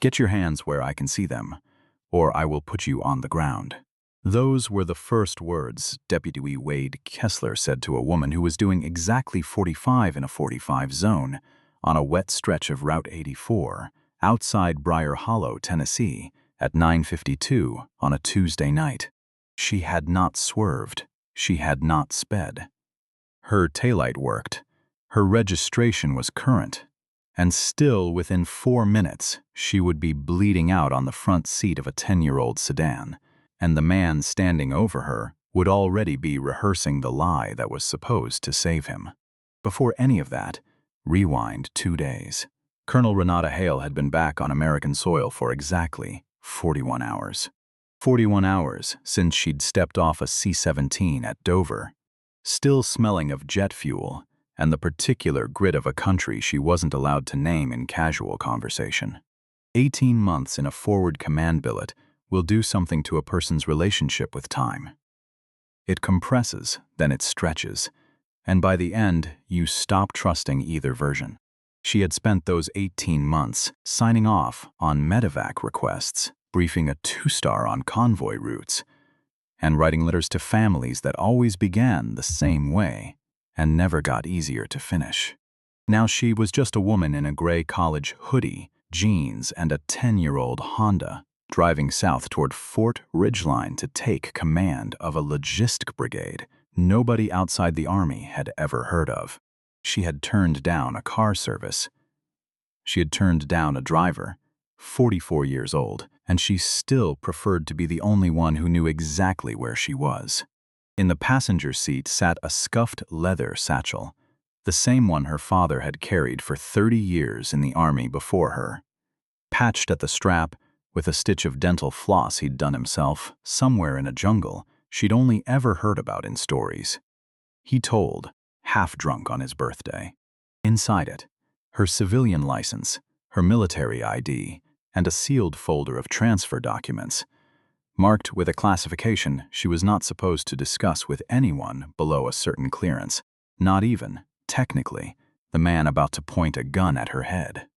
Get your hands where I can see them, or I will put you on the ground." Those were the first words Deputy Wade Kessler said to a woman who was doing exactly 45 in a 45 zone on a wet stretch of Route 84 outside Briar Hollow, Tennessee, at 9:52 on a Tuesday night. She had not swerved. She had not sped. Her taillight worked. Her registration was current. And still, within 4 minutes, she would be bleeding out on the front seat of a 10-year-old sedan, and the man standing over her would already be rehearsing the lie that was supposed to save him. Before any of that, rewind 2 days. Colonel Renata Hale had been back on American soil for exactly 41 hours. 41 hours since she'd stepped off a C-17 at Dover, still smelling of jet fuel and the particular grit of a country she wasn't allowed to name in casual conversation. 18 months in a forward command billet will do something to a person's relationship with time. It compresses, then it stretches, and by the end, you stop trusting either version. She had spent those 18 months signing off on medevac requests, briefing a 2-star on convoy routes, and writing letters to families that always began the same way and never got easier to finish. Now she was just a woman in a gray college hoodie, jeans, and a 10-year-old Honda, driving south toward Fort Ridgeline to take command of a logistic brigade nobody outside the Army had ever heard of. She had turned down a car service. She had turned down a driver, 44 years old, and she still preferred to be the only one who knew exactly where she was. In the passenger seat sat a scuffed leather satchel, the same one her father had carried for 30 years in the Army before her. Patched at the strap, with a stitch of dental floss he'd done himself, somewhere in a jungle she'd only ever heard about in stories. He told, half drunk on his birthday. Inside it, her civilian license, her military ID, and a sealed folder of transfer documents, marked with a classification she was not supposed to discuss with anyone below a certain clearance, not even, technically, the man about to point a gun at her head.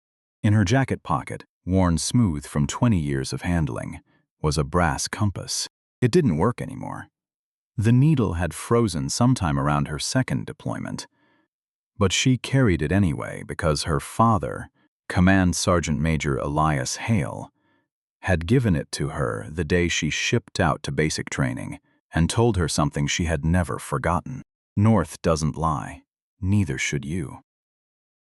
In her jacket pocket, worn smooth from 20 years of handling, was a brass compass. It didn't work anymore. The needle had frozen sometime around her second deployment, but she carried it anyway because her father, Command Sergeant Major Elias Hale, had given it to her the day she shipped out to basic training and told her something she had never forgotten. North doesn't lie, neither should you.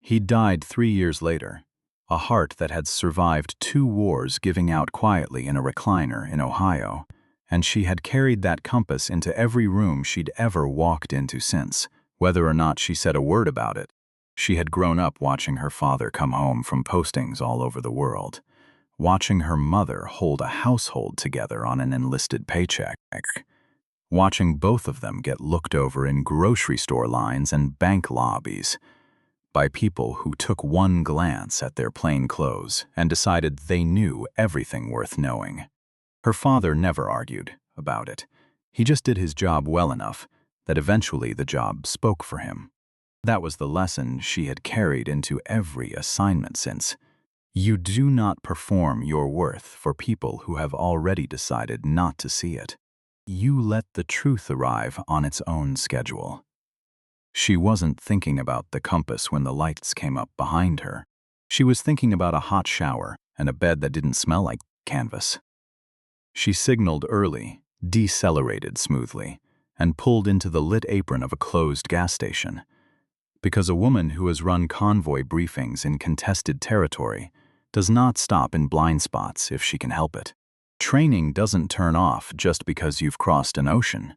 He died 3 years later, a heart that had survived 2 wars giving out quietly in a recliner in Ohio, and she had carried that compass into every room she'd ever walked into since, whether or not she said a word about it. She had grown up watching her father come home from postings all over the world, watching her mother hold a household together on an enlisted paycheck, watching both of them get looked over in grocery store lines and bank lobbies by people who took one glance at their plain clothes and decided they knew everything worth knowing. Her father never argued about it. He just did his job well enough that eventually the job spoke for him. That was the lesson she had carried into every assignment since. You do not perform your worth for people who have already decided not to see it. You let the truth arrive on its own schedule. She wasn't thinking about the compass when the lights came up behind her. She was thinking about a hot shower and a bed that didn't smell like canvas. She signaled early, decelerated smoothly, and pulled into the lit apron of a closed gas station. Because a woman who has run convoy briefings in contested territory does not stop in blind spots if she can help it. Training doesn't turn off just because you've crossed an ocean.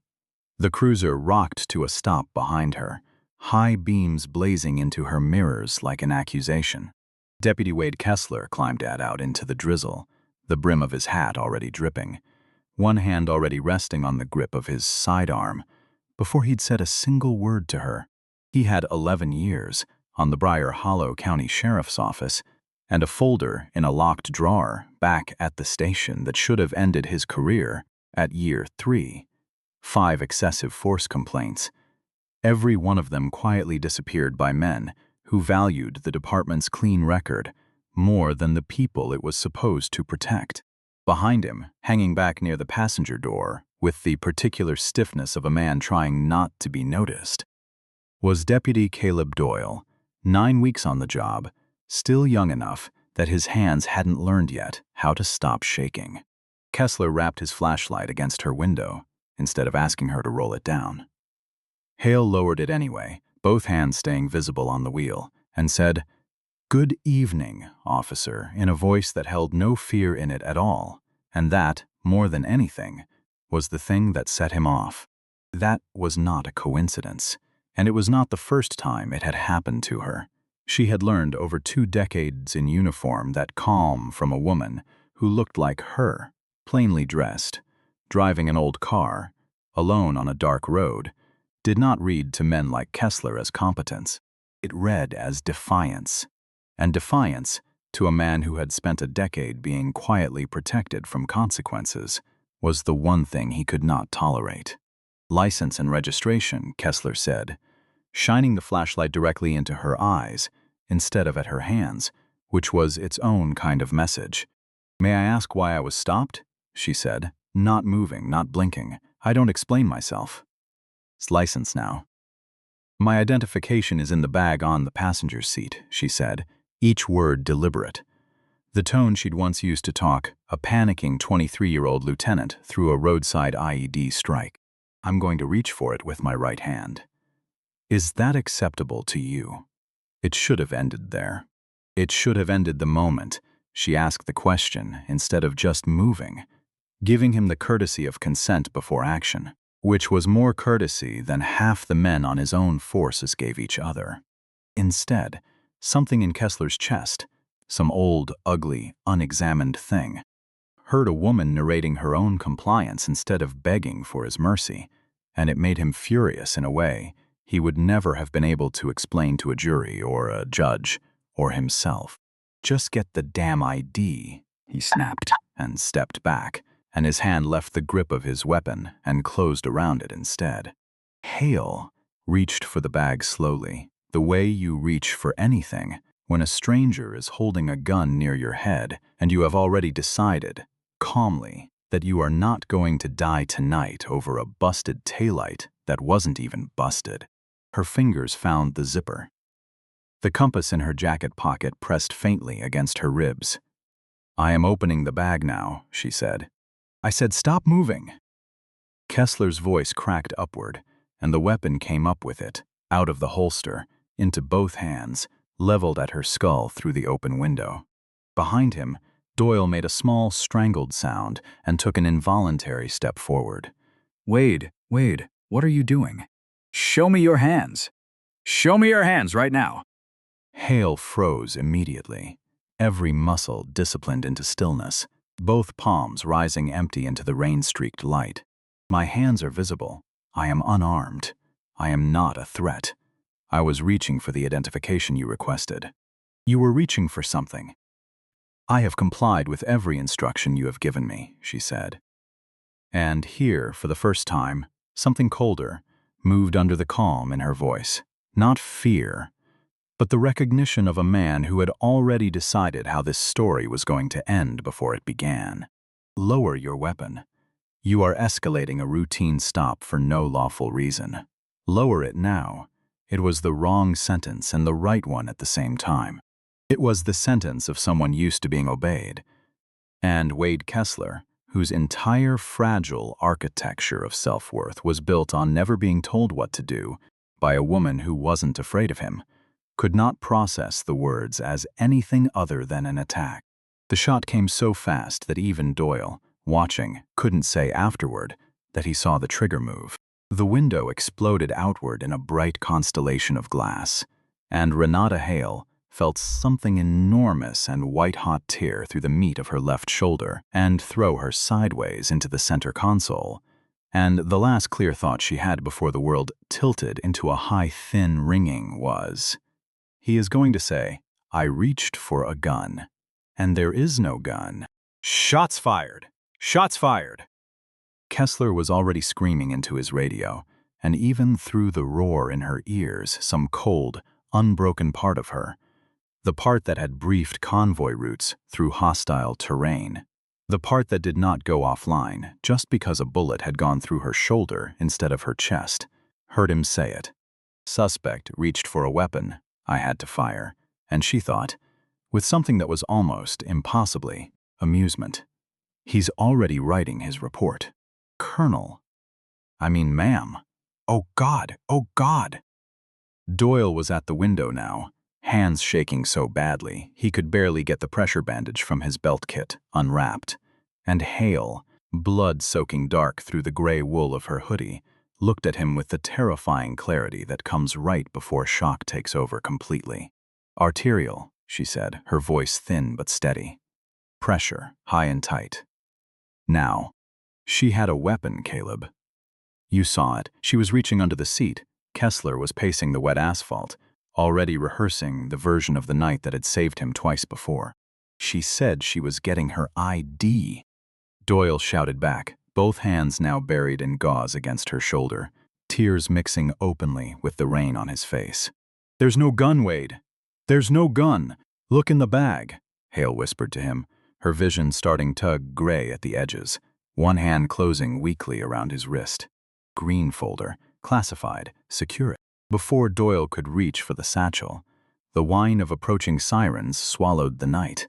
The cruiser rocked to a stop behind her, high beams blazing into her mirrors like an accusation. Deputy Wade Kessler climbed out into the drizzle, the brim of his hat already dripping, one hand already resting on the grip of his sidearm, before he'd said a single word to her. He had 11 years on the Briar Hollow County Sheriff's Office and a folder in a locked drawer back at the station that should have ended his career at year 3. 5 excessive force complaints, every one of them quietly disappeared by men who valued the department's clean record more than the people it was supposed to protect. Behind him, hanging back near the passenger door, with the particular stiffness of a man trying not to be noticed, was Deputy Caleb Doyle, 9 weeks on the job, still young enough that his hands hadn't learned yet how to stop shaking. Kessler wrapped his flashlight against her window, instead of asking her to roll it down. Hale lowered it anyway, both hands staying visible on the wheel, and said, "Good evening, officer," in a voice that held no fear in it at all, and that, more than anything, was the thing that set him off. That was not a coincidence, and it was not the first time it had happened to her. She had learned over 2 decades in uniform that calm from a woman who looked like her, plainly dressed, driving an old car, alone on a dark road, did not read to men like Kessler as competence. It read as defiance. And defiance, to a man who had spent a decade being quietly protected from consequences, was the one thing he could not tolerate. "License and registration," Kessler said, shining the flashlight directly into her eyes instead of at her hands, which was its own kind of message. "May I ask why I was stopped?" she said, not moving, not blinking. "I don't explain myself." "It's license now." "My identification is in the bag on the passenger seat," she said, each word deliberate. The tone she'd once used to talk a panicking 23-year-old lieutenant through a roadside IED strike. "I'm going to reach for it with my right hand." "Is that acceptable to you?" It should have ended there. It should have ended the moment she asked the question instead of just moving, giving him the courtesy of consent before action, which was more courtesy than half the men on his own forces gave each other. Instead, something in Kessler's chest, some old, ugly, unexamined thing, heard a woman narrating her own compliance instead of begging for his mercy, and it made him furious in a way he would never have been able to explain to a jury or a judge or himself. "Just get the damn ID," he snapped, and stepped back, and his hand left the grip of his weapon and closed around it instead. Hale reached for the bag slowly, the way you reach for anything when a stranger is holding a gun near your head and you have already decided, calmly, that you are not going to die tonight over a busted taillight that wasn't even busted. Her fingers found the zipper. The compass in her jacket pocket pressed faintly against her ribs. "I am opening the bag now," she said. "I said stop moving." Kessler's voice cracked upward, and the weapon came up with it, out of the holster, into both hands, leveled at her skull through the open window. Behind him, Doyle made a small, strangled sound and took an involuntary step forward. Wade, what are you doing?" "Show me your hands. Show me your hands right now." Hale froze immediately, every muscle disciplined into stillness, both palms rising empty into the rain-streaked light. "My hands are visible. I am unarmed. I am not a threat. I was reaching for the identification you requested." "You were reaching for something." "I have complied with every instruction you have given me," she said. And here, for the first time, something colder moved under the calm in her voice. Not fear, but the recognition of a man who had already decided how this story was going to end before it began. "Lower your weapon. You are escalating a routine stop for no lawful reason. Lower it now." It was the wrong sentence and the right one at the same time. It was the sentence of someone used to being obeyed. And Wade Kessler, whose entire fragile architecture of self-worth was built on never being told what to do by a woman who wasn't afraid of him, could not process the words as anything other than an attack. The shot came so fast that even Doyle, watching, couldn't say afterward that he saw the trigger move. The window exploded outward in a bright constellation of glass, and Renata Hale felt something enormous and white-hot tear through the meat of her left shoulder and throw her sideways into the center console, and the last clear thought she had before the world tilted into a high, thin ringing was, "He is going to say, 'I reached for a gun, and there is no gun.'" "Shots fired! Shots fired!" Kessler was already screaming into his radio, and even through the roar in her ears, some cold, unbroken part of her, The part that had briefed convoy routes through hostile terrain. The part that did not go offline just because a bullet had gone through her shoulder instead of her chest. Heard him say it. Suspect reached for a weapon. I had to fire. And she thought, with something that was almost, impossibly, amusement. He's already writing his report. Colonel. I mean, ma'am. Oh God, oh God. Doyle was at the window now, hands shaking so badly he could barely get the pressure bandage from his belt kit unwrapped. And Hale, blood soaking dark through the gray wool of her hoodie, looked at him with the terrifying clarity that comes right before shock takes over completely. Arterial, she said, her voice thin but steady. Pressure, high and tight. Now, she had a weapon, Caleb. You saw it. She was reaching under the seat. Kessler was pacing the wet asphalt, already rehearsing the version of the night that had saved him twice before. She said she was getting her ID. Doyle shouted back, both hands now buried in gauze against her shoulder, tears mixing openly with the rain on his face. There's no gun, Wade. There's no gun. Look in the bag, Hale whispered to him, her vision starting to gray at the edges, one hand closing weakly around his wrist. Green folder, classified, secure. Before Doyle could reach for the satchel, the whine of approaching sirens swallowed the night,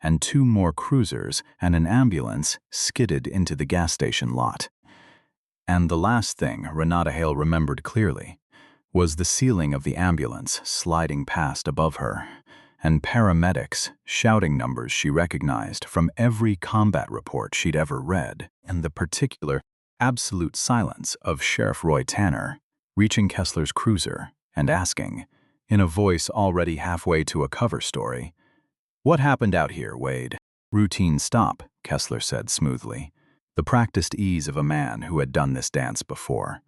and 2 more cruisers and an ambulance skidded into the gas station lot. And the last thing Renata Hale remembered clearly was the ceiling of the ambulance sliding past above her, and paramedics shouting numbers she recognized from every combat report she'd ever read, and the particular absolute silence of Sheriff Roy Tanner reaching Kessler's cruiser and asking, in a voice already halfway to a cover story, "What happened out here, Wade?" "Routine stop," Kessler said smoothly, the practiced ease of a man who had done this dance before.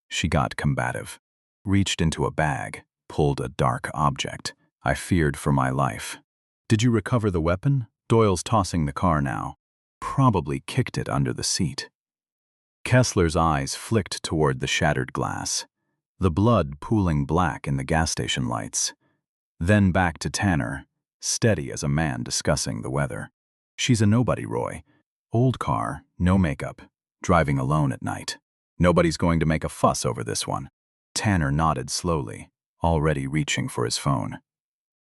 She got combative, reached into a bag, pulled a dark object. I feared for my life. "Did you recover the weapon?" Doyle's tossing the car now. Probably kicked it under the seat. Kessler's eyes flicked toward the shattered glass, the blood pooling black in the gas station lights. Then back to Tanner, steady as a man discussing the weather. "She's a nobody, Roy. Old car, no makeup, driving alone at night. Nobody's going to make a fuss over this one." Tanner nodded slowly, already reaching for his phone.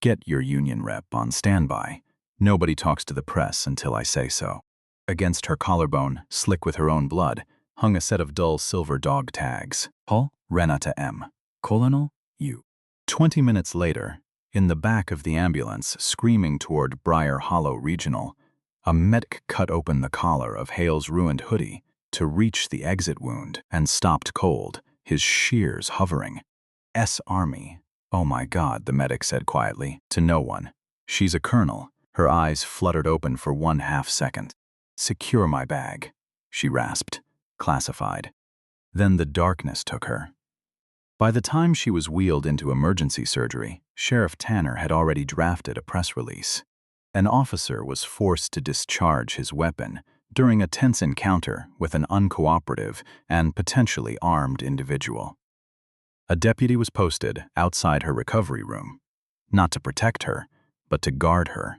"Get your union rep on standby. Nobody talks to the press until I say so." Against her collarbone, slick with her own blood, hung a set of dull silver dog tags. Hull, Renata M. Colonel, U. 20 minutes later, in the back of the ambulance screaming toward Briar Hollow Regional, a medic cut open the collar of Hale's ruined hoodie to reach the exit wound and stopped cold, his shears hovering. "S-Army. Oh my God," the medic said quietly, to no one. "She's a colonel." Her eyes fluttered open for 1/2 second. "Secure my bag," she rasped. "Classified." Then the darkness took her. By the time she was wheeled into emergency surgery, Sheriff Tanner had already drafted a press release. An officer was forced to discharge his weapon during a tense encounter with an uncooperative and potentially armed individual. A deputy was posted outside her recovery room, not to protect her, but to guard her,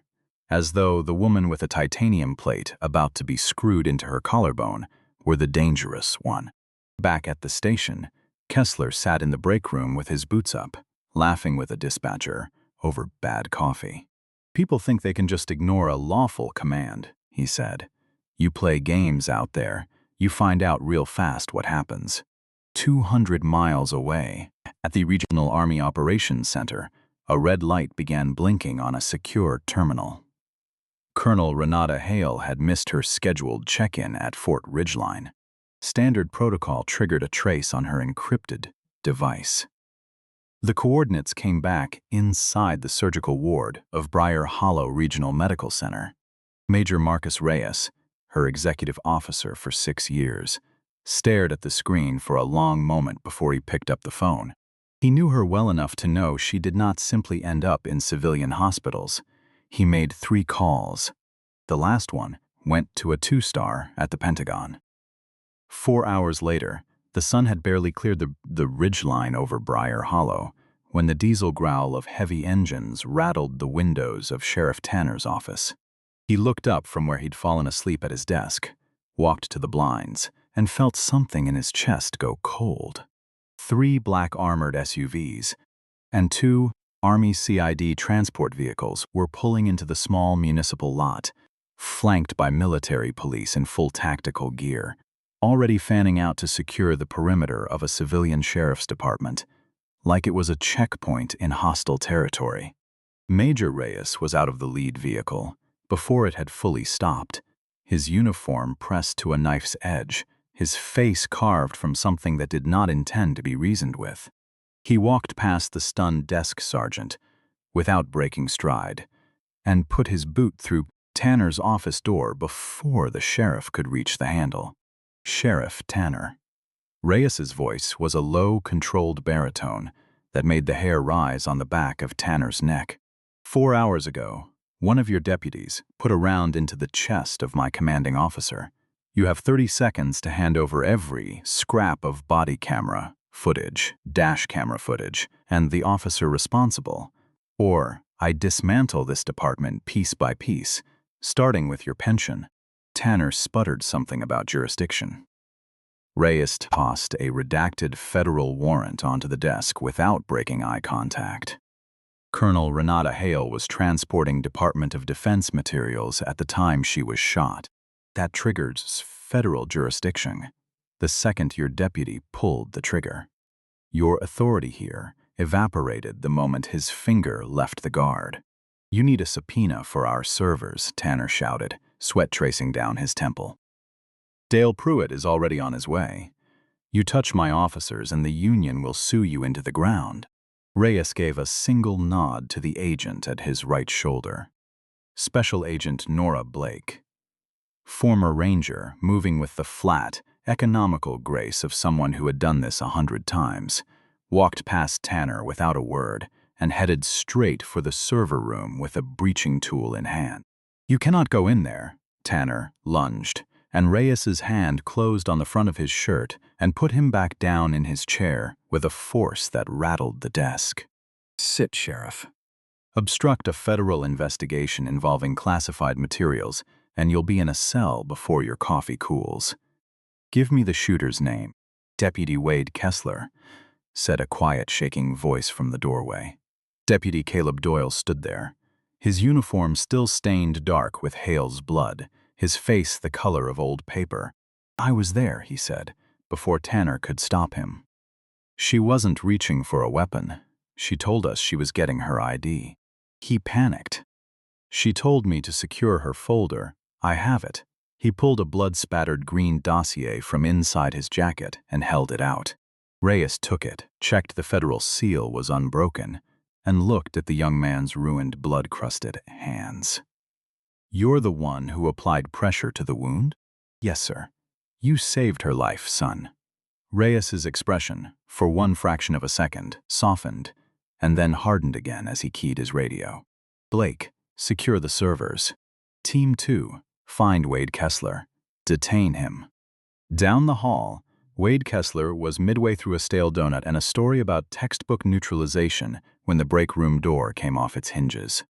as though the woman with a titanium plate about to be screwed into her collarbone were the dangerous one. Back at the station, Kessler sat in the break room with his boots up, laughing with a dispatcher over bad coffee. "People think they can just ignore a lawful command," he said. "You play games out there, you find out real fast what happens." 200 miles away, at the Regional Army Operations Center, a red light began blinking on a secure terminal. Colonel Renata Hale had missed her scheduled check-in at Fort Ridgeline. Standard protocol triggered a trace on her encrypted device. The coordinates came back inside the surgical ward of Briar Hollow Regional Medical Center. Major Marcus Reyes, her executive officer for 6 years, stared at the screen for a long moment before he picked up the phone. He knew her well enough to know she did not simply end up in civilian hospitals. He made 3 calls. The last one went to a 2-star at the Pentagon. 4 hours later, the sun had barely cleared the ridge line over Briar Hollow when the diesel growl of heavy engines rattled the windows of Sheriff Tanner's office. He looked up from where he'd fallen asleep at his desk, walked to the blinds, and felt something in his chest go cold. 3 black armored SUVs and 2 Army CID transport vehicles were pulling into the small municipal lot, flanked by military police in full tactical gear, already fanning out to secure the perimeter of a civilian sheriff's department, like it was a checkpoint in hostile territory. Major Reyes was out of the lead vehicle before it had fully stopped, his uniform pressed to a knife's edge, his face carved from something that did not intend to be reasoned with. He walked past the stunned desk sergeant, without breaking stride, and put his boot through Tanner's office door before the sheriff could reach the handle. Sheriff Tanner. Reyes's voice was a low, controlled baritone that made the hair rise on the back of Tanner's neck. 4 hours ago, one of your deputies put a round into the chest of my commanding officer. You have 30 seconds to hand over every scrap of body camera footage, dash camera footage, and the officer responsible, or I dismantle this department piece by piece, starting with your pension. Tanner sputtered something about jurisdiction. Reyes tossed a redacted federal warrant onto the desk without breaking eye contact. Colonel Renata Hale was transporting Department of Defense materials at the time she was shot. That triggers federal jurisdiction the second your deputy pulled the trigger. Your authority here evaporated the moment his finger left the guard. You need a subpoena for our servers, Tanner shouted, sweat tracing down his temple. Dale Pruitt is already on his way. You touch my officers and the Union will sue you into the ground. Reyes gave a single nod to the agent at his right shoulder. Special Agent Nora Blake. Former Ranger, moving with the flat, economical grace of someone who had done this 100 times, walked past Tanner without a word and headed straight for the server room with a breaching tool in hand. You cannot go in there, Tanner lunged, and Reyes's hand closed on the front of his shirt and put him back down in his chair with a force that rattled the desk. Sit, Sheriff. Obstruct a federal investigation involving classified materials, and you'll be in a cell before your coffee cools. Give me the shooter's name. Deputy Wade Kessler, said a quiet, shaking voice from the doorway. Deputy Caleb Doyle stood there, his uniform still stained dark with Hale's blood, his face the color of old paper. I was there, he said, before Tanner could stop him. She wasn't reaching for a weapon. She told us she was getting her ID. He panicked. She told me to secure her folder. I have it. He pulled a blood-spattered green dossier from inside his jacket and held it out. Reyes took it, checked the federal seal was unbroken, and looked at the young man's ruined, blood-crusted hands. You're the one who applied pressure to the wound? Yes, sir. You saved her life, son. Reyes's expression, for one fraction of a second, softened, and then hardened again as he keyed his radio. Blake, secure the servers. Team 2, find Wade Kessler. Detain him. Down the hall, Wade Kessler was midway through a stale donut and a story about textbook neutralization when the break room door came off its hinges.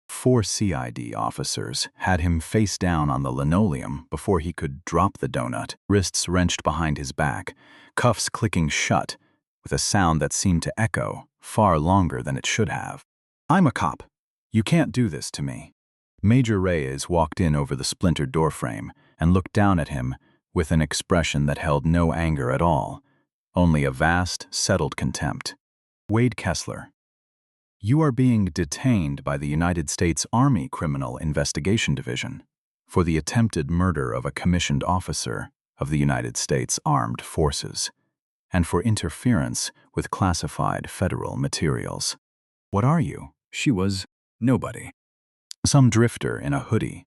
4 CID officers had him face down on the linoleum before he could drop the donut, wrists wrenched behind his back, cuffs clicking shut, with a sound that seemed to echo far longer than it should have. I'm a cop. You can't do this to me. Major Reyes walked in over the splintered doorframe and looked down at him with an expression that held no anger at all, only a vast, settled contempt. Wade Kessler. You are being detained by the United States Army Criminal Investigation Division for the attempted murder of a commissioned officer of the United States Armed Forces and for interference with classified federal materials. What are you? She was nobody. Some drifter in a hoodie.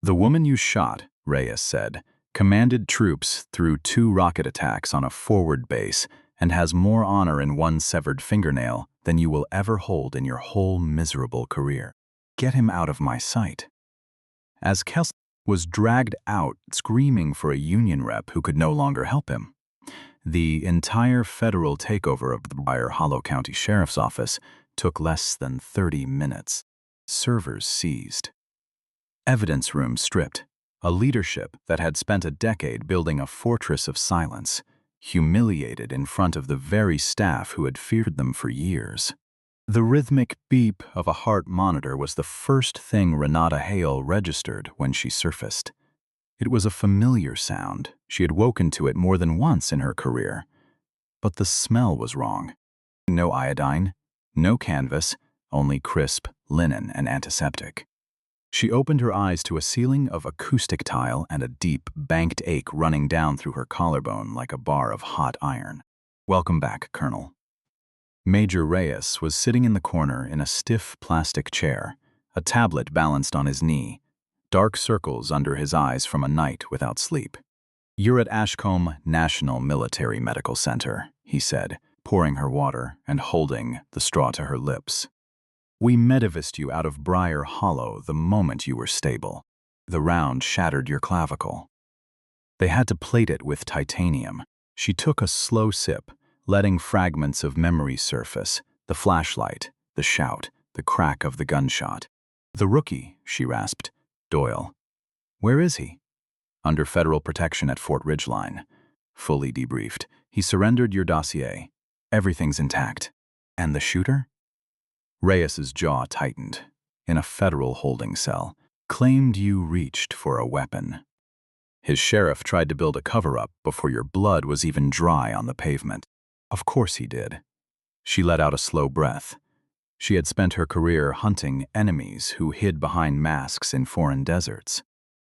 The woman you shot, Reyes said, commanded troops through 2 rocket attacks on a forward base and has more honor in one severed fingernail than you will ever hold in your whole miserable career. Get him out of my sight. As Kessler was dragged out screaming for a Union rep who could no longer help him, The entire federal takeover of the Briar Hollow County Sheriff's Office took less than 30 minutes. Servers seized. Evidence rooms stripped. A leadership that had spent a decade building a fortress of silence, humiliated in front of the very staff who had feared them for years. The rhythmic beep of a heart monitor was the first thing Renata Hale registered when she surfaced. It was a familiar sound. She had woken to it more than once in her career. But the smell was wrong. No iodine, no canvas, only crisp linen and antiseptic. She opened her eyes to a ceiling of acoustic tile and a deep, banked ache running down through her collarbone like a bar of hot iron. "Welcome back, Colonel." Major Reyes was sitting in the corner in a stiff plastic chair, a tablet balanced on his knee, dark circles under his eyes from a night without sleep. "You're at Ashcombe National Military Medical Center," he said, pouring her water and holding the straw to her lips. "We medivaced you out of Briar Hollow the moment you were stable. The round shattered your clavicle. They had to plate it with titanium." She took a slow sip, letting fragments of memory surface, the flashlight, the shout, the crack of the gunshot. "The rookie," she rasped. "Doyle. Where is he?" "Under federal protection at Fort Ridgeline. Fully debriefed. He surrendered your dossier. Everything's intact." "And the shooter?" Reyes's jaw tightened. "In a federal holding cell. Claimed you reached for a weapon. His sheriff tried to build a cover-up before your blood was even dry on the pavement." "Of course he did." She let out a slow breath. She had spent her career hunting enemies who hid behind masks in foreign deserts.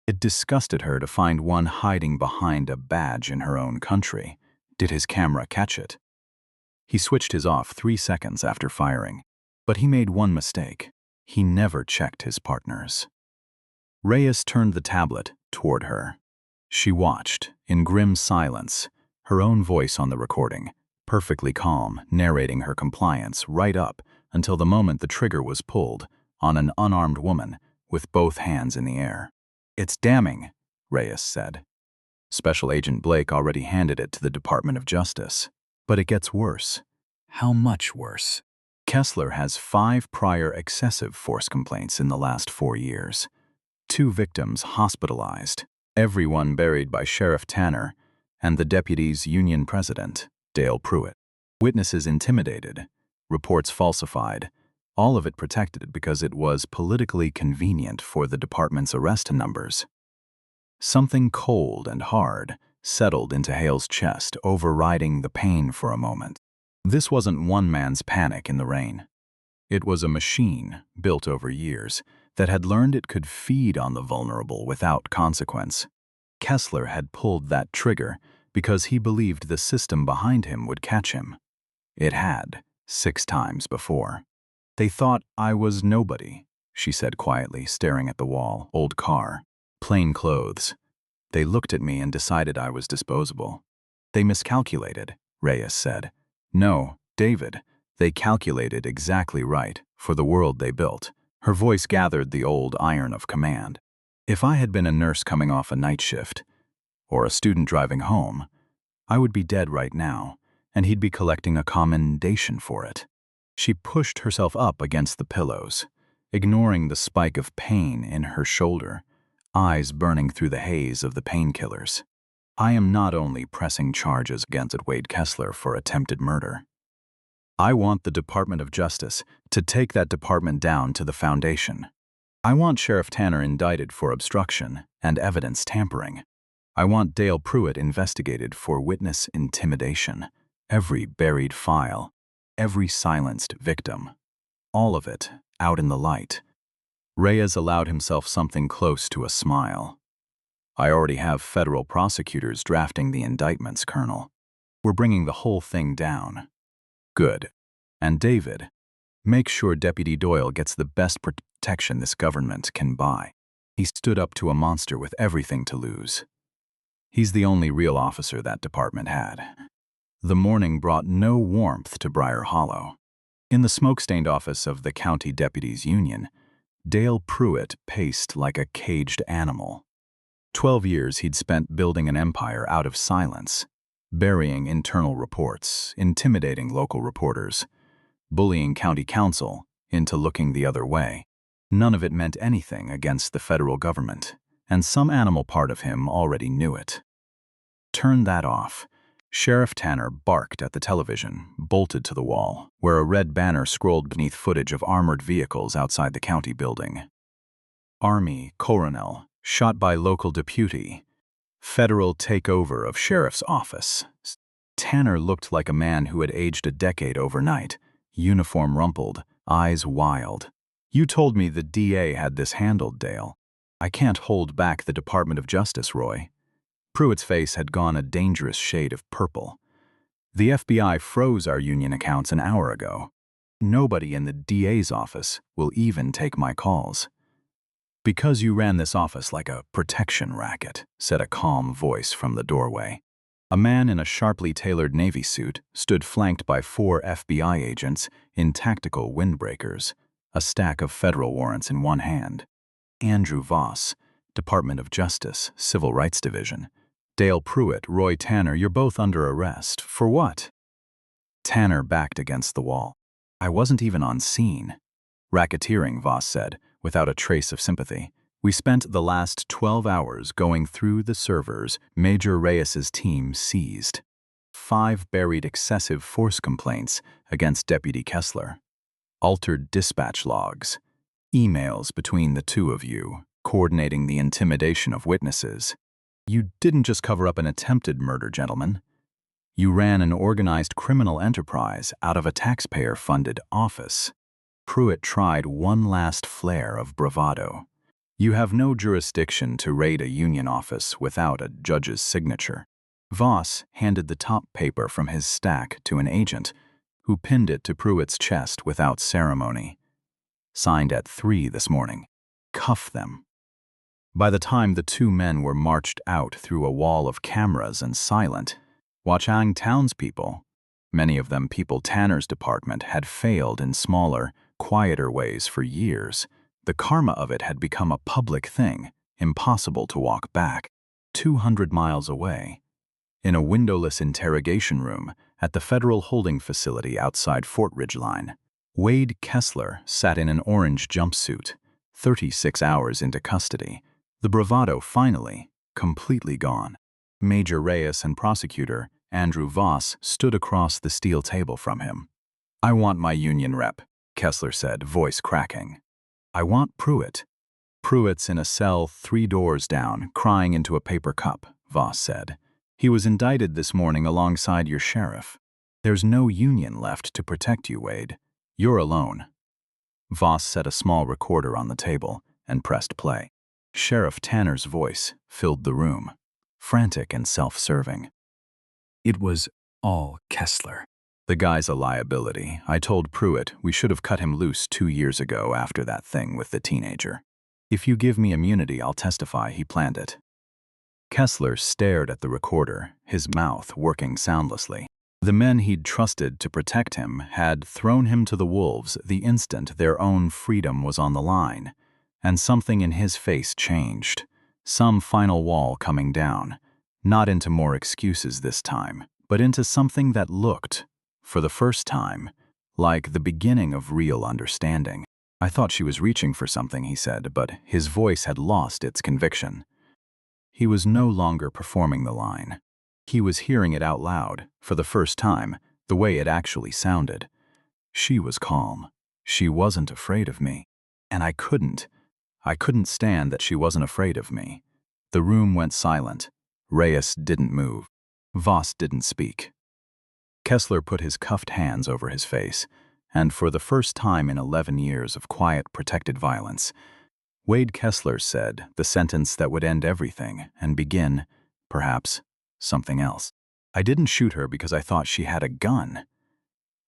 It disgusted her to find one hiding behind a badge in her own country. Did his camera catch it? He switched his off 3 seconds after firing. But he made one mistake. He never checked his partners. Reyes turned the tablet toward her. She watched, in grim silence, her own voice on the recording, perfectly calm, narrating her compliance right up until the moment the trigger was pulled on an unarmed woman with both hands in the air. "It's damning," Reyes said. "Special Agent Blake already handed it to the Department of Justice. But it gets worse." "How much worse?" "Kessler has 5 prior excessive force complaints in the last 4 years. 2 victims hospitalized, everyone buried by Sheriff Tanner and the deputy's union president, Dale Pruitt. Witnesses intimidated, reports falsified, all of it protected because it was politically convenient for the department's arrest numbers." Something cold and hard settled into Hale's chest, overriding the pain for a moment. This wasn't one man's panic in the rain. It was a machine, built over years, that had learned it could feed on the vulnerable without consequence. Kessler had pulled that trigger because he believed the system behind him would catch him. It had, 6 times before. "They thought I was nobody," she said quietly, staring at the wall. "Old car, plain clothes. They looked at me and decided I was disposable." "They miscalculated," Reyes said. "No, David, they calculated exactly right for the world they built." Her voice gathered the old iron of command. "If I had been a nurse coming off a night shift, or a student driving home, I would be dead right now, and he'd be collecting a commendation for it." She pushed herself up against the pillows, ignoring the spike of pain in her shoulder, eyes burning through the haze of the painkillers. "I am not only pressing charges against Wade Kessler for attempted murder. I want the Department of Justice to take that department down to the foundation. I want Sheriff Tanner indicted for obstruction and evidence tampering. I want Dale Pruitt investigated for witness intimidation. Every buried file, every silenced victim, all of it out in the light." Reyes allowed himself something close to a smile. "I already have federal prosecutors drafting the indictments, Colonel. We're bringing the whole thing down." "Good. And David, make sure Deputy Doyle gets the best protection this government can buy." He stood up to a monster with everything to lose. He's the only real officer that department had. The morning brought no warmth to Briar Hollow. In the smoke-stained office of the County Deputies Union, Dale Pruitt paced like a caged animal. 12 years he'd spent building an empire out of silence. burying internal reports, intimidating local reporters, bullying county council into looking the other way. None of it meant anything against the federal government, and some animal part of him already knew it. Turn that off. Sheriff Tanner barked at the television, bolted to the wall, where a red banner scrolled beneath footage of armored vehicles outside the county building. Army Colonel, shot by local deputy. Federal takeover of sheriff's office. Tanner looked like a man who had aged a decade overnight, uniform rumpled, eyes wild. You told me the DA had this handled, Dale. I can't hold back the Department of Justice, Roy. Pruitt's face had gone a dangerous shade of purple. The FBI froze our union accounts an hour ago. Nobody in the DA's office will even take my calls. Because you ran this office like a protection racket, said a calm voice from the doorway. A man in a sharply tailored Navy suit stood flanked by 4 FBI agents in tactical windbreakers, a stack of federal warrants in one hand. Andrew Voss, Department of Justice, Civil Rights Division. Dale Pruitt, Roy Tanner, you're both under arrest. For what? Tanner backed against the wall. I wasn't even on scene. Racketeering, Voss said, without a trace of sympathy. We spent the last 12 hours going through the servers Major Reyes's team seized. 5 buried excessive force complaints against Deputy Kessler. Altered dispatch logs. Emails between the two of you, coordinating the intimidation of witnesses. You didn't just cover up an attempted murder, gentlemen. You ran an organized criminal enterprise out of a taxpayer-funded office. Pruitt tried one last flare of bravado. You have no jurisdiction to raid a union office without a judge's signature. Voss handed the top paper from his stack to an agent, who pinned it to Pruitt's chest without ceremony. Signed at 3 this morning. Cuff them. By the time the 2 men were marched out through a wall of cameras and silent, Watchung townspeople, many of them people Tanner's department had failed in smaller, quieter ways for years, the karma of it had become a public thing, impossible to walk back. 200 miles away, in a windowless interrogation room at the federal holding facility outside Fort Ridgeline, Wade Kessler sat in an orange jumpsuit, 36 hours into custody, the bravado finally, completely gone. Major Reyes and prosecutor Andrew Voss stood across the steel table from him. I want my union rep, Kessler said, voice cracking. I want Pruitt. Pruitt's in a cell 3 doors down, crying into a paper cup, Voss said. He was indicted this morning alongside your sheriff. There's no union left to protect you, Wade. You're alone. Voss set a small recorder on the table and pressed play. Sheriff Tanner's voice filled the room, frantic and self-serving. It was all Kessler. The guy's a liability. I told Pruitt we should have cut him loose 2 years ago after that thing with the teenager. If you give me immunity, I'll testify he planned it. Kessler stared at the recorder, his mouth working soundlessly. The men he'd trusted to protect him had thrown him to the wolves the instant their own freedom was on the line. And something in his face changed. Some final wall coming down. Not into more excuses this time, but into something that looked, for the first time, like the beginning of real understanding. I thought she was reaching for something, he said, but his voice had lost its conviction. He was no longer performing the line. He was hearing it out loud, for the first time, the way it actually sounded. She was calm. She wasn't afraid of me. And I couldn't stand that she wasn't afraid of me. The room went silent. Reyes didn't move. Voss didn't speak. Kessler put his cuffed hands over his face, and for the first time in 11 years of quiet, protected violence, Wade Kessler said the sentence that would end everything and begin, perhaps, something else. I didn't shoot her because I thought she had a gun.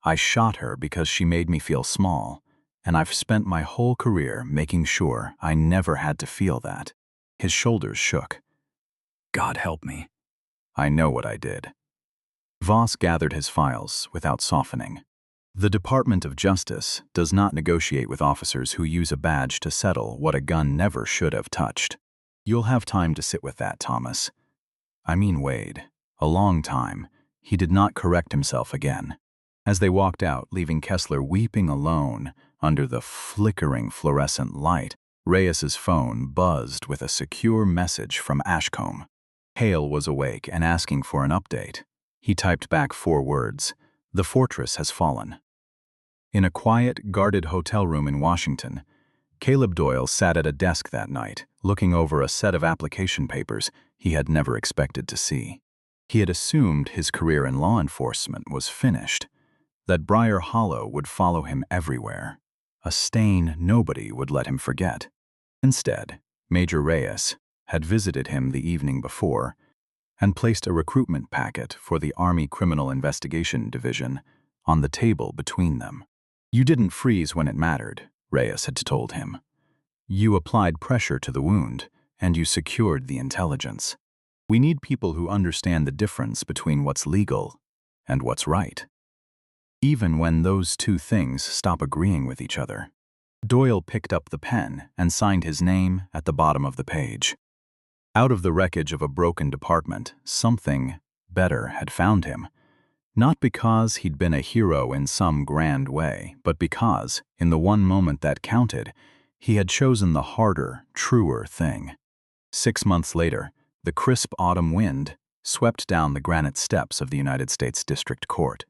I shot her because she made me feel small, and I've spent my whole career making sure I never had to feel that. His shoulders shook. God help me. I know what I did. Voss gathered his files without softening. The Department of Justice does not negotiate with officers who use a badge to settle what a gun never should have touched. You'll have time to sit with that, Thomas. I mean Wade. A long time. He did not correct himself again. As they walked out, leaving Kessler weeping alone under the flickering fluorescent light, Reyes's phone buzzed with a secure message from Ashcombe. Hale was awake and asking for an update. He typed back 4 words: "The fortress has fallen." In a quiet, guarded hotel room in Washington, Caleb Doyle sat at a desk that night, looking over a set of application papers he had never expected to see. He had assumed his career in law enforcement was finished, that Briar Hollow would follow him everywhere, a stain nobody would let him forget. Instead, Major Reyes had visited him the evening before and placed a recruitment packet for the Army Criminal Investigation Division on the table between them. "You didn't freeze when it mattered," Reyes had told him. "You applied pressure to the wound, and you secured the intelligence. We need people who understand the difference between what's legal and what's right, even when those two things stop agreeing with each other." Doyle picked up the pen and signed his name at the bottom of the page. Out of the wreckage of a broken department, something better had found him. Not because he'd been a hero in some grand way, but because, in the one moment that counted, he had chosen the harder, truer thing. 6 months later, the crisp autumn wind swept down the granite steps of the United States District Court.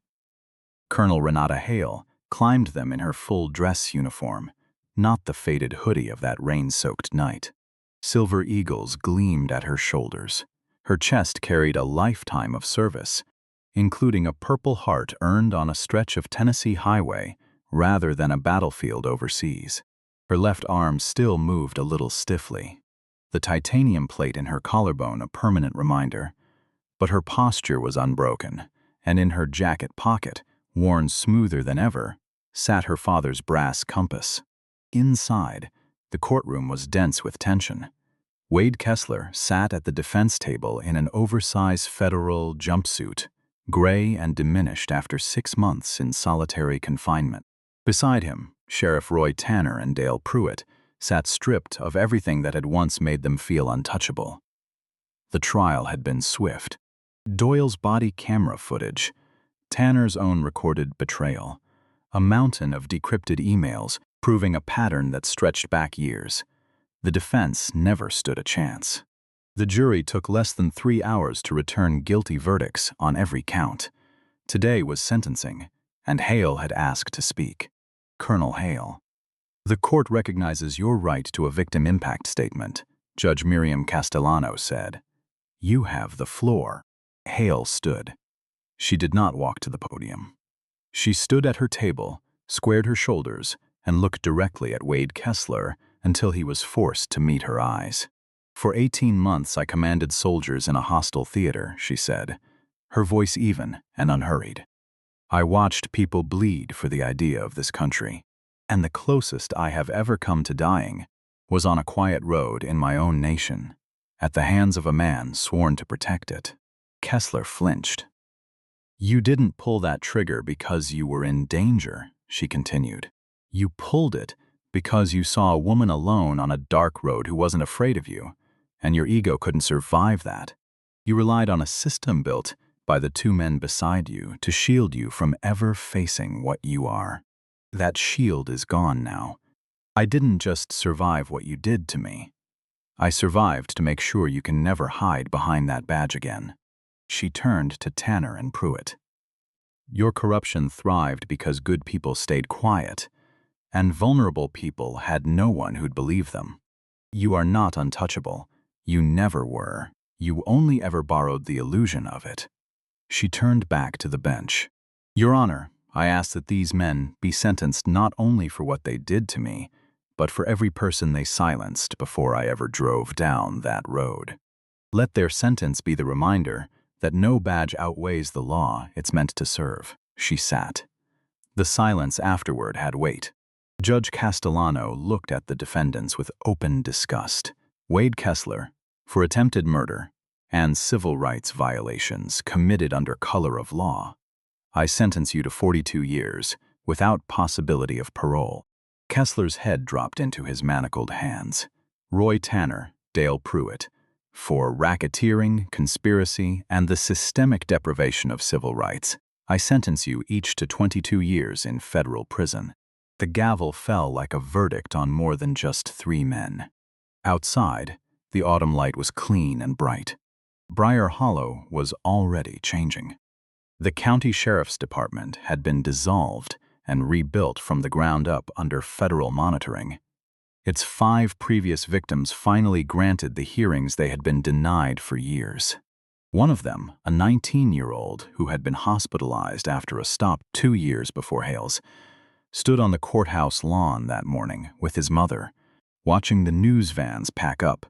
Colonel Renata Hale climbed them in her full dress uniform, not the faded hoodie of that rain-soaked night. Silver eagles gleamed at her shoulders. Her chest carried a lifetime of service, including a Purple Heart earned on a stretch of Tennessee highway rather than a battlefield overseas. Her left arm still moved a little stiffly, the titanium plate in her collarbone a permanent reminder. But her posture was unbroken, and in her jacket pocket, worn smoother than ever, sat her father's brass compass. Inside, the courtroom was dense with tension. Wade Kessler sat at the defense table in an oversized federal jumpsuit, gray and diminished after 6 months in solitary confinement. Beside him, Sheriff Roy Tanner and Dale Pruitt sat stripped of everything that had once made them feel untouchable. The trial had been swift. Doyle's body camera footage, Tanner's own recorded betrayal, a mountain of decrypted emails proving a pattern that stretched back years. The defense never stood a chance. The jury took less than 3 hours to return guilty verdicts on every count. Today was sentencing, and Hale had asked to speak. Colonel Hale. "The court recognizes your right to a victim impact statement," Judge Miriam Castellano said. "You have the floor." Hale stood. She did not walk to the podium. She stood at her table, squared her shoulders, and looked directly at Wade Kessler until he was forced to meet her eyes. "For 18 months I commanded soldiers in a hostile theater," she said, her voice even and unhurried. "I watched people bleed for the idea of this country, and the closest I have ever come to dying was on a quiet road in my own nation, at the hands of a man sworn to protect it." Kessler flinched. "You didn't pull that trigger because you were in danger," she continued. "You pulled it because you saw a woman alone on a dark road who wasn't afraid of you, and your ego couldn't survive that. You relied on a system built by the 2 men beside you to shield you from ever facing what you are. That shield is gone now. I didn't just survive what you did to me. I survived to make sure you can never hide behind that badge again." She turned to Tanner and Pruitt. "Your corruption thrived because good people stayed quiet, and vulnerable people had no one who'd believe them. You are not untouchable. You never were. You only ever borrowed the illusion of it." She turned back to the bench. "Your Honor, I ask that these men be sentenced not only for what they did to me, but for every person they silenced before I ever drove down that road. Let their sentence be the reminder that no badge outweighs the law it's meant to serve." She sat. The silence afterward had weight. Judge Castellano looked at the defendants with open disgust. Wade Kessler, for attempted murder and civil rights violations committed under color of law, I sentence you to 42 years without possibility of parole. Kessler's head dropped into his manacled hands. Roy Tanner, Dale Pruitt, For racketeering, conspiracy, and the systemic deprivation of civil rights, I sentence you each to 22 years in federal prison. The gavel fell like a verdict on more than just 3 men. Outside, the autumn light was clean and bright. Briar Hollow was already changing. The county sheriff's department had been dissolved and rebuilt from the ground up under federal monitoring. Its 5 previous victims finally granted the hearings they had been denied for years. One of them, a 19-year-old who had been hospitalized after a stop 2 years before Hale's, stood on the courthouse lawn that morning with his mother, watching the news vans pack up,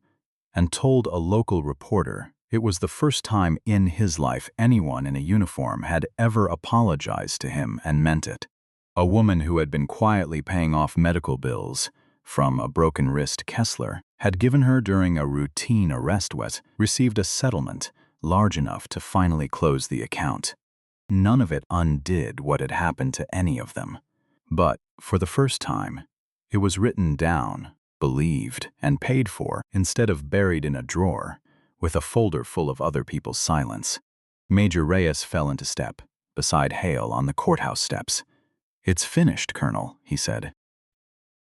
and told a local reporter it was the first time in his life anyone in a uniform had ever apologized to him and meant it. A woman who had been quietly paying off medical bills from a broken wrist Kessler had given her during a routine arrest received a settlement large enough to finally close the account. None of it undid what had happened to any of them. But, for the first time, it was written down, believed, and paid for instead of buried in a drawer, with a folder full of other people's silence. Major Reyes fell into step, beside Hale on the courthouse steps. "It's finished, Colonel," he said.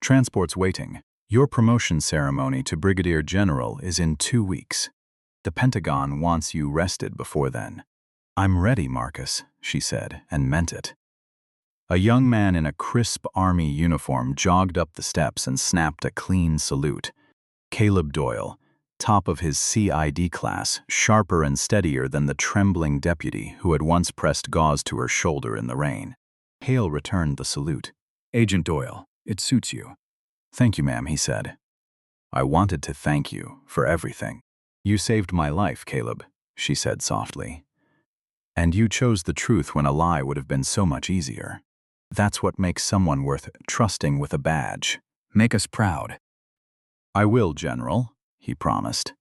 "Transport's waiting. Your promotion ceremony to Brigadier General is in 2 weeks. The Pentagon wants you rested before then." "I'm ready, Marcus," she said, and meant it. A young man in a crisp Army uniform jogged up the steps and snapped a clean salute. Caleb Doyle, top of his CID class, sharper and steadier than the trembling deputy who had once pressed gauze to her shoulder in the rain. Hale returned the salute. "Agent Doyle, it suits you." "Thank you, ma'am," he said. "I wanted to thank you for everything." "You saved my life, Caleb," she said softly. "And you chose the truth when a lie would have been so much easier. That's what makes someone worth trusting with a badge. Make us proud." "I will, General," he promised.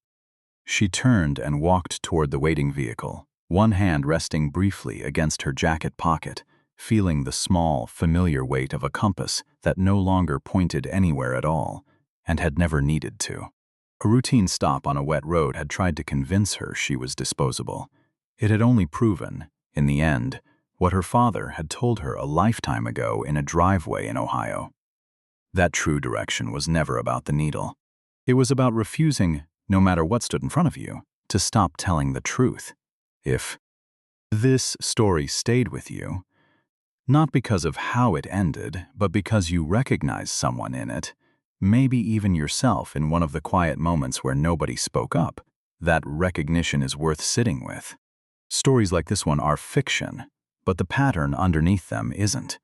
She turned and walked toward the waiting vehicle, one hand resting briefly against her jacket pocket, feeling the small, familiar weight of a compass that no longer pointed anywhere at all, and had never needed to. A routine stop on a wet road had tried to convince her she was disposable. It had only proven, in the end, what her father had told her a lifetime ago in a driveway in Ohio. That true direction was never about the needle. It was about refusing, no matter what stood in front of you, to stop telling the truth. If this story stayed with you, not because of how it ended, but because you recognized someone in it, maybe even yourself in one of the quiet moments where nobody spoke up, that recognition is worth sitting with. Stories like this one are fiction, but the pattern underneath them isn't.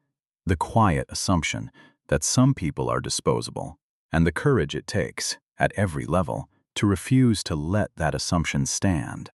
The quiet assumption that some people are disposable, and the courage it takes, at every level, to refuse to let that assumption stand.